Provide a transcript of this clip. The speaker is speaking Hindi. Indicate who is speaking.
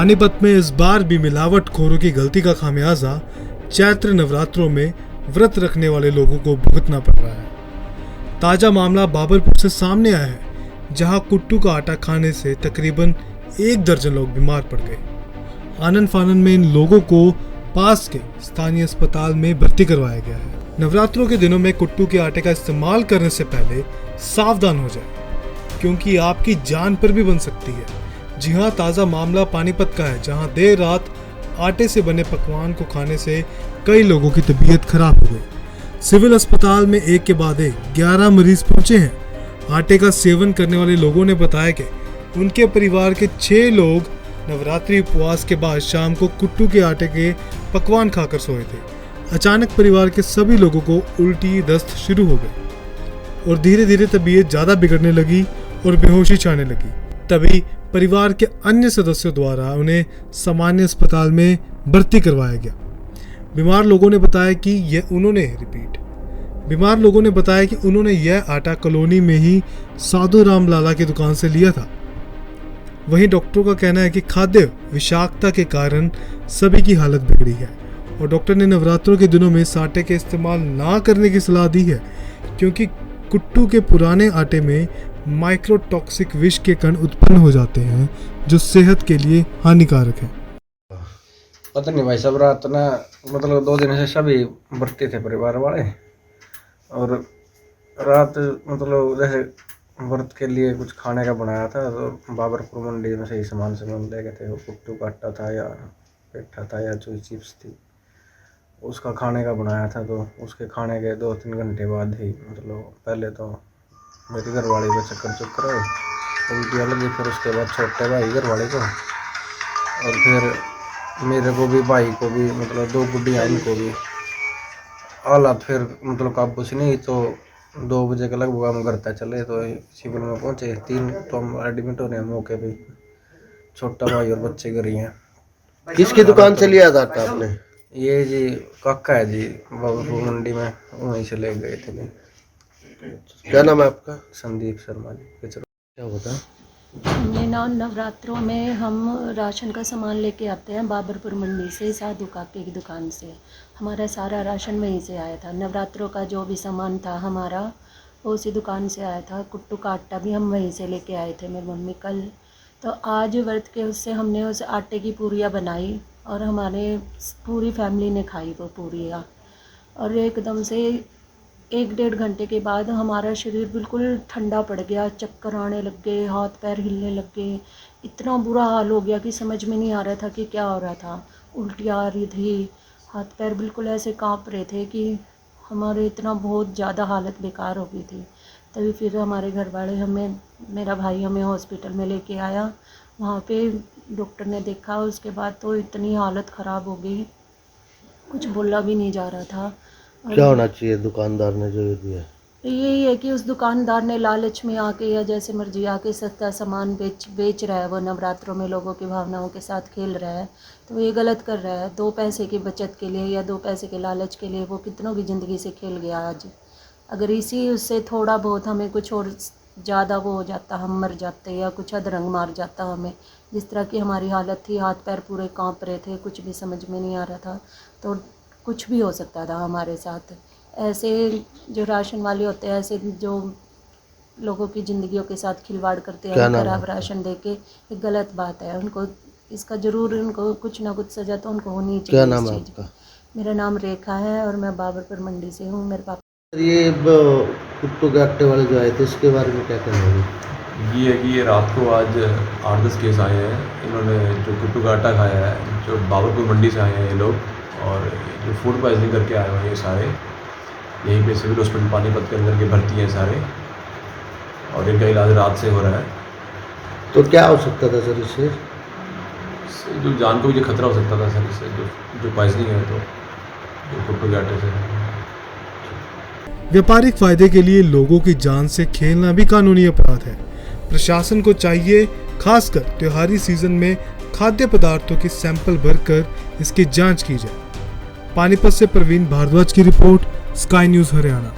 Speaker 1: पानीपत में इस बार भी मिलावटखोरों की गलती का खामियाजा चैत्र नवरात्रों में व्रत रखने वाले लोगों को भुगतना पड़ रहा है। ताजा मामला बाबरपुर से सामने आया है, जहां कुट्टू का आटा खाने से तकरीबन 1 दर्जन लोग बीमार पड़ गए। आनन फानन में इन लोगों को पास के स्थानीय अस्पताल में भर्ती करवाया गया है। नवरात्रों के दिनों में कुट्टू के आटे का इस्तेमाल करने से पहले सावधान हो जाए, क्योंकि आपकी जान पर भी बन सकती है। जी हाँ, ताज़ा मामला पानीपत का है, जहां देर रात आटे से बने पकवान को खाने से कई लोगों की तबीयत खराब हो गई। सिविल अस्पताल में एक के बाद एक 11 मरीज पहुंचे हैं। आटे का सेवन करने वाले लोगों ने बताया कि उनके परिवार के 6 लोग नवरात्रि उपवास के बाद शाम को कुट्टू के आटे के पकवान खाकर सोए थे। अचानक परिवार के सभी लोगों को उल्टी दस्त शुरू हो गई और धीरे धीरे तबीयत ज़्यादा बिगड़ने लगी और बेहोशी छाने लगी। तभी परिवार के अन्य सदस्यों द्वारा उन्हें सामान्य अस्पताल में भर्ती करवाया गया। बीमार लोगों ने बताया कि उन्होंने यह आटा कॉलोनी में ही साधु राम लाला की दुकान से लिया था। वहीं डॉक्टरों का कहना है कि खाद्य विषाक्तता के कारण सभी की हालत बिगड़ी है और डॉक्टर ने नवरात्रों के दिनों में इस आटे के इस्तेमाल ना करने की सलाह दी है, क्योंकि कुट्टू के पुराने आटे में माइक्रोटॉक्सिक विष के कण उत्पन्न हो जाते हैं, जो सेहत के लिए हानिकारक है।
Speaker 2: पता नहीं भाई साहब, रात ना मतलब 2 दिन से सभी भर्ती थे परिवार वाले, और रात मतलब जैसे व्रत के लिए कुछ खाने का बनाया था, तो बाबरपुर मंडी में से ही सामान ले गए थे। वो कुट्टू का आटा था या पेठा था या जो चिप्स थी, उसका खाने का बनाया था। तो उसके खाने के 2-3 घंटे बाद ही मतलब पहले तो मेरी घरवाली को चक्कर आए, उल्टियाँ लगी, फिर उसके बाद छोटे भाई घरवाले को, और फिर मेरे को भी, भाई को भी, मतलब 2 गुड्डियाँ इनको भी। हालात फिर मतलब काबू से नहीं, तो 2 बजे के लगभग हम घर तक चले, तो सिविल में पहुँचे। 3 तो हम एडमिट हो रहे हैं मौके पे। छोटा भाई और बच्चे घर ही हैं।
Speaker 3: किसकी दुकान से लिया था आटा आपने?
Speaker 2: ये जी काका है जी, बाबरपुर मंडी में, वहीं से ले गए थे।
Speaker 3: क्या नाम है आपका?
Speaker 2: संदीप शर्मा जी।
Speaker 3: क्या होता?
Speaker 4: हमने नवरात्रों में हम राशन का सामान लेके आते हैं बाबरपुर मंडी से, साधु काके की दुकान से। हमारा सारा राशन वहीं से आया था। नवरात्रों का जो भी सामान था हमारा, वो उसी दुकान से आया था। कुट्टू का आटा भी हम वहीं से लेके आए थे, मेरी मम्मी कल। तो आज व्रत के उससे हमने उस आटे की पूरियाँ बनाई और हमारे पूरी फैमिली ने खाई वो पूरियाँ। और एकदम से 1-1.5 घंटे के बाद हमारा शरीर बिल्कुल ठंडा पड़ गया, चक्कर आने लग गए, हाथ पैर हिलने लग गए। इतना बुरा हाल हो गया कि समझ में नहीं आ रहा था कि क्या हो रहा था। उल्टियाँ आ रही थी, हाथ पैर बिल्कुल ऐसे कांप रहे थे कि हमारे इतना बहुत ज़्यादा हालत बेकार हो गई थी। तभी फिर हमारे घर वाले मेरा भाई हमें हॉस्पिटल में लेके आया। वहाँ पे डॉक्टर ने देखा, उसके बाद तो इतनी हालत ख़राब हो गई, कुछ बोला भी नहीं जा रहा था।
Speaker 3: क्या होना चाहिए दुकानदार ने जो ये दिया?
Speaker 4: यही है कि उस दुकानदार ने लालच में आके या जैसे मर्जी आके सस्ता सामान बेच रहा है। वो नवरात्रों में लोगों की भावनाओं के साथ खेल रहा है, तो ये गलत कर रहा है। 2 पैसे की बचत के लिए या 2 पैसे के लालच के लिए वो कितनों की ज़िंदगी से खेल गया आज। अगर इसी उससे थोड़ा बहुत हमें कुछ और ज़्यादा वो हो जाता, हम मर जाते या कुछ अधरंग मार जाता हमें, जिस तरह की हमारी हालत थी, हाथ पैर पूरे काँप रहे थे, कुछ भी समझ में नहीं आ रहा था, तो कुछ भी हो सकता था हमारे साथ। ऐसे जो राशन वाले होते हैं, ऐसे जो लोगों की ज़िंदगियों के साथ खिलवाड़ करते हैं, खराब राशन देके, ये गलत बात है। उनको इसका ज़रूर उनको कुछ ना कुछ सज़ा तो उनको होनी चाहिए।
Speaker 3: क्या नाम है आपका?
Speaker 4: मेरा नाम रेखा है और मैं बाबरपुर मंडी से हूँ। मेरे पापा
Speaker 3: ये कुट्टू के आटे वाले जो आए थे, इसके बारे में क्या कहना है?
Speaker 5: ये है कि ये रात को आज 8-10 केस आए हैं। इन्होंने जो कुट्टू का आटा खाया है, जो बाबरपुर मंडी से आए हैं ये लोग, और जो फूड पॉइजनिंग करके आए हुए हैं ये सारे, यहीं पे सिविल हॉस्पिटल पानीपत के अंदर के भर्ती हैं सारे, और इनका इलाज रात से हो रहा है।
Speaker 3: तो क्या हो सकता था सर इससे?
Speaker 5: जो जान को भी खतरा हो सकता था सर इससे, जो पॉइजनिंग है, तो जो कुट्टू के आटे से।
Speaker 1: व्यापारिक फायदे के लिए लोगों की जान से खेलना भी कानूनी अपराध है। प्रशासन को चाहिए, खासकर त्योहारी सीजन में खाद्य पदार्थों की सैंपल भरकर इसकी जांच की जाए। पानीपत से प्रवीण भारद्वाज की रिपोर्ट, स्काई न्यूज़ हरियाणा।